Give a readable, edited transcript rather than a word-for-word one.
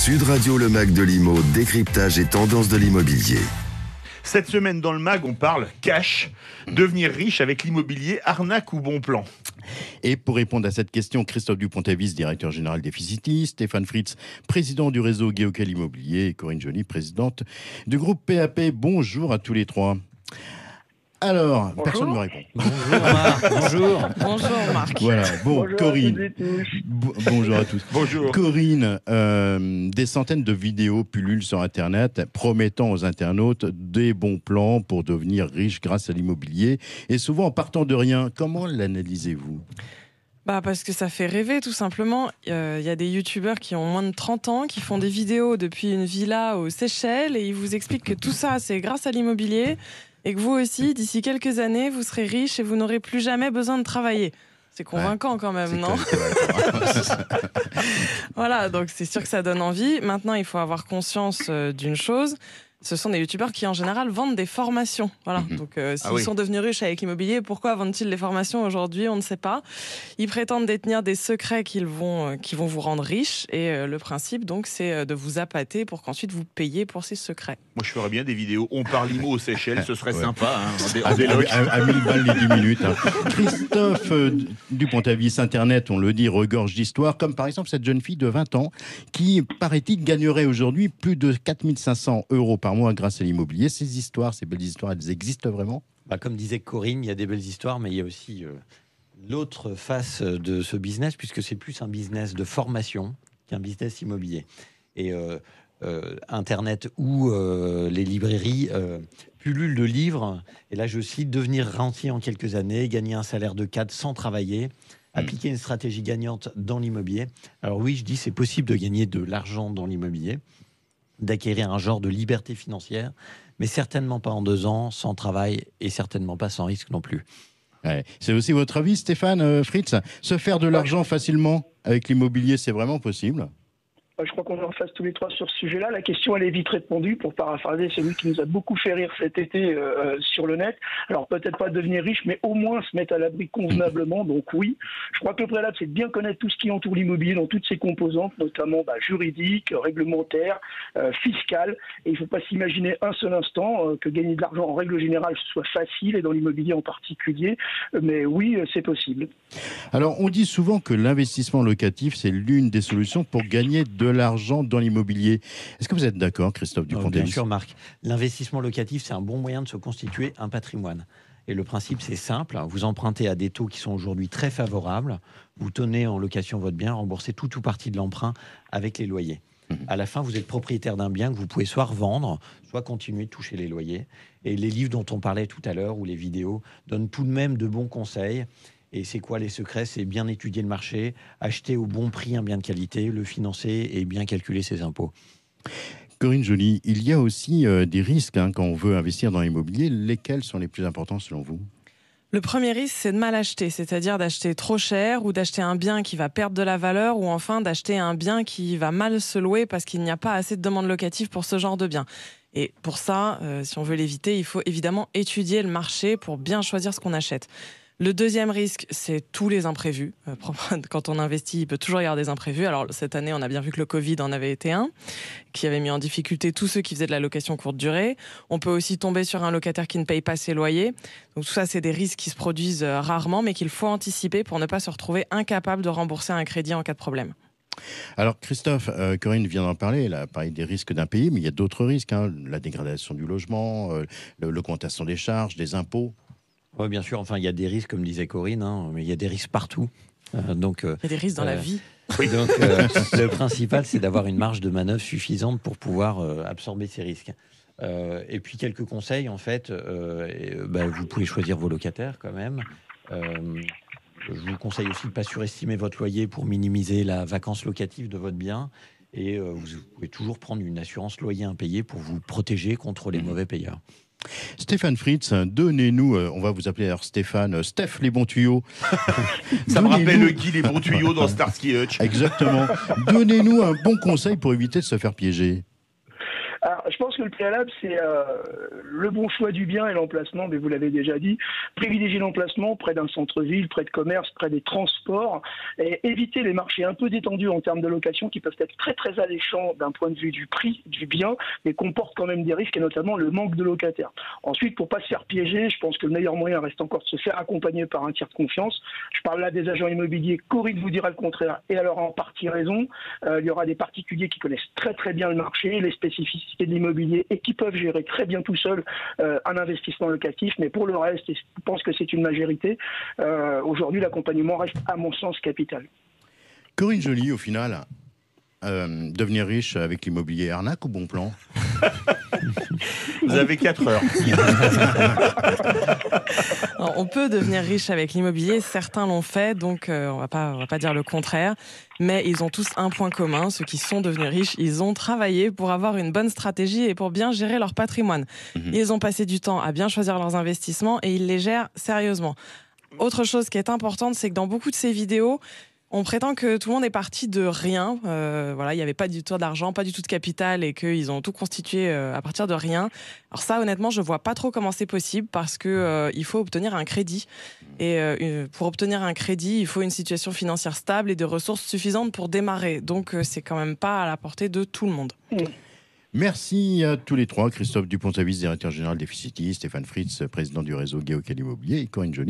Sud Radio, le Mag de l'Imo, décryptage et tendance de l'immobilier. Cette semaine dans le MAG, on parle cash, devenir riche avec l'immobilier, arnaque ou bon plan. Et pour répondre à cette question, Christophe Dupont-Avis, directeur général d'Efficity, Stéphane Fritz, président du réseau Geocal Immobilier, et Corinne Joly, présidente du groupe PAP. Bonjour à tous les trois. Alors, bonjour. Personne ne me répond. Bonjour Marc. Bonjour. Bonjour Marc. Voilà, bon, Bonjour Corinne. Bonjour à tous. Bonjour. Corinne, des centaines de vidéos pullulent sur Internet promettant aux internautes des bons plans pour devenir riches grâce à l'immobilier et souvent en partant de rien. Comment l'analysez-vous ? Parce que ça fait rêver tout simplement. Il y a des youtubeurs qui ont moins de 30 ans, qui font des vidéos depuis une villa aux Seychelles et ils vous expliquent que tout ça c'est grâce à l'immobilier et que vous aussi, d'ici quelques années, vous serez riche et vous n'aurez plus jamais besoin de travailler. C'est convaincant quand même, non ? Voilà, donc c'est sûr que ça donne envie. Maintenant, il faut avoir conscience d'une chose. Ce sont des youtubeurs qui, en général, vendent des formations. Voilà. Donc, s'ils sont devenus riches avec l'immobilier, pourquoi vendent-ils des formations aujourd'hui ? On ne sait pas. Ils prétendent détenir des secrets qui vont vous rendre riches. Et le principe, donc, c'est de vous appâter pour qu'ensuite vous payiez pour ces secrets. Moi, je ferais bien des vidéos. On parle IMO aux Seychelles, ce serait sympa. Hein, à 1000 balles les 10 minutes. Hein. Christophe Dupont-Avis, Internet, on le dit, regorge d'histoires, comme par exemple cette jeune fille de 20 ans qui, paraît-il, gagnerait aujourd'hui plus de 4500 € par mois grâce à l'immobilier. Ces histoires, ces belles histoires, elles existent vraiment ? Comme disait Corinne, il y a des belles histoires, mais il y a aussi l'autre face de ce business, puisque c'est plus un business de formation qu'un business immobilier. Et Internet ou les librairies pullulent de livres. Et là, je cite, devenir rentier en quelques années, gagner un salaire de cadre sans travailler, appliquer une stratégie gagnante dans l'immobilier. Alors oui, je dis c'est possible de gagner de l'argent dans l'immobilier, d'acquérir un genre de liberté financière, mais certainement pas en 2 ans, sans travail et certainement pas sans risque non plus. Ouais. C'est aussi votre avis, Stéphane Fritz ? Se faire de l'argent facilement avec l'immobilier, c'est vraiment possible ? Je crois qu'on est en face tous les trois sur ce sujet-là. La question, elle est vite répondue, pour paraphraser celui qui nous a beaucoup fait rire cet été sur le net. Alors, peut-être pas devenir riche, mais au moins se mettre à l'abri convenablement. Donc oui, je crois que le préalable, c'est de bien connaître tout ce qui entoure l'immobilier dans toutes ses composantes, notamment juridiques, réglementaires, fiscales. Et il ne faut pas s'imaginer un seul instant que gagner de l'argent, en règle générale, ce soit facile, et dans l'immobilier en particulier. Mais oui, c'est possible. Alors, on dit souvent que l'investissement locatif, c'est l'une des solutions pour gagner de l'argent dans l'immobilier. Est-ce que vous êtes d'accord, Christophe Dupont-Avis ? Bien sûr, Marc. L'investissement locatif, c'est un bon moyen de se constituer un patrimoine. Et le principe, c'est simple. Vous empruntez à des taux qui sont aujourd'hui très favorables. Vous tenez en location votre bien, remboursez tout ou partie de l'emprunt avec les loyers. À la fin, vous êtes propriétaire d'un bien que vous pouvez soit revendre, soit continuer de toucher les loyers. Et les livres dont on parlait tout à l'heure, ou les vidéos, donnent tout de même de bons conseils. Et c'est quoi les secrets ? C'est bien étudier le marché, acheter au bon prix un bien de qualité, le financer et bien calculer ses impôts. Corinne Joly, il y a aussi des risques quand on veut investir dans l'immobilier. Lesquels sont les plus importants selon vous ? Le premier risque, c'est de mal acheter, c'est-à-dire d'acheter trop cher ou d'acheter un bien qui va perdre de la valeur ou enfin d'acheter un bien qui va mal se louer parce qu'il n'y a pas assez de demandes locatives pour ce genre de bien. Et pour ça, si on veut l'éviter, il faut évidemment étudier le marché pour bien choisir ce qu'on achète. Le deuxième risque, c'est tous les imprévus. Quand on investit, il peut toujours y avoir des imprévus. Alors cette année, on a bien vu que le Covid en avait été un, qui avait mis en difficulté tous ceux qui faisaient de la location courte durée. On peut aussi tomber sur un locataire qui ne paye pas ses loyers. Donc tout ça, c'est des risques qui se produisent rarement, mais qu'il faut anticiper pour ne pas se retrouver incapable de rembourser un crédit en cas de problème. Alors Christophe, Corinne vient d'en parler, elle a parlé des risques d'impayés, mais il y a d'autres risques, la dégradation du logement, l'augmentation des charges, des impôts. Oui, bien sûr. Enfin, il y a des risques, comme disait Corinne, mais il y a des risques partout. Il y a des risques dans la vie. Donc, le principal, c'est d'avoir une marge de manœuvre suffisante pour pouvoir absorber ces risques. Et puis, quelques conseils, en fait. Vous pouvez choisir vos locataires, quand même. Je vous conseille aussi de ne pas surestimer votre loyer pour minimiser la vacance locative de votre bien. Et vous pouvez toujours prendre une assurance loyer impayé pour vous protéger contre les mauvais payeurs. Stéphane Fritz, donnez-nous, on va vous appeler alors Stéphane, Steph les bons tuyaux. Ça me rappelle le Guy les bons tuyaux dans Starsky Hutch. Exactement. Donnez-nous un bon conseil pour éviter de se faire piéger. Alors, Je pense que le préalable, c'est le bon choix du bien et l'emplacement, mais vous l'avez déjà dit. Privilégier l'emplacement près d'un centre-ville, près de commerce, près des transports, et éviter les marchés un peu détendus en termes de location qui peuvent être très très alléchants d'un point de vue du prix du bien, mais comportent quand même des risques, et notamment le manque de locataires. Ensuite, pour pas se faire piéger, je pense que le meilleur moyen reste encore de se faire accompagner par un tiers de confiance. Je parle là des agents immobiliers. Corinne vous dira le contraire, et elle aura en partie raison. Il y aura des particuliers qui connaissent très très bien le marché, les spécificités de l'immobilier, et qui peuvent gérer très bien tout seuls un investissement locatif. Mais pour le reste, et je pense que c'est une majorité, aujourd'hui l'accompagnement reste à mon sens capital. Corinne Joly, au final, devenir riche avec l'immobilier, arnaque ou bon plan? Vous avez 4 heures. Alors, on peut devenir riche avec l'immobilier, certains l'ont fait, donc on va pas dire le contraire, mais ils ont tous un point commun, ceux qui sont devenus riches, ils ont travaillé pour avoir une bonne stratégie et pour bien gérer leur patrimoine. Ils ont passé du temps à bien choisir leurs investissements et ils les gèrent sérieusement. Autre chose qui est importante, c'est que dans beaucoup de ces vidéos, on prétend que tout le monde est parti de rien. Voilà, il n'y avait pas du tout d'argent, pas du tout de capital et qu'ils ont tout constitué à partir de rien. Alors ça, honnêtement, je vois pas trop comment c'est possible parce que il faut obtenir un crédit. Et pour obtenir un crédit, il faut une situation financière stable et des ressources suffisantes pour démarrer. Donc c'est quand même pas à la portée de tout le monde. Merci à tous les trois, Christophe Dupont-Avis, directeur général d'Efficity, Stéphane Fritz, président du réseau Geocal Immobilier, et Corinne Joly,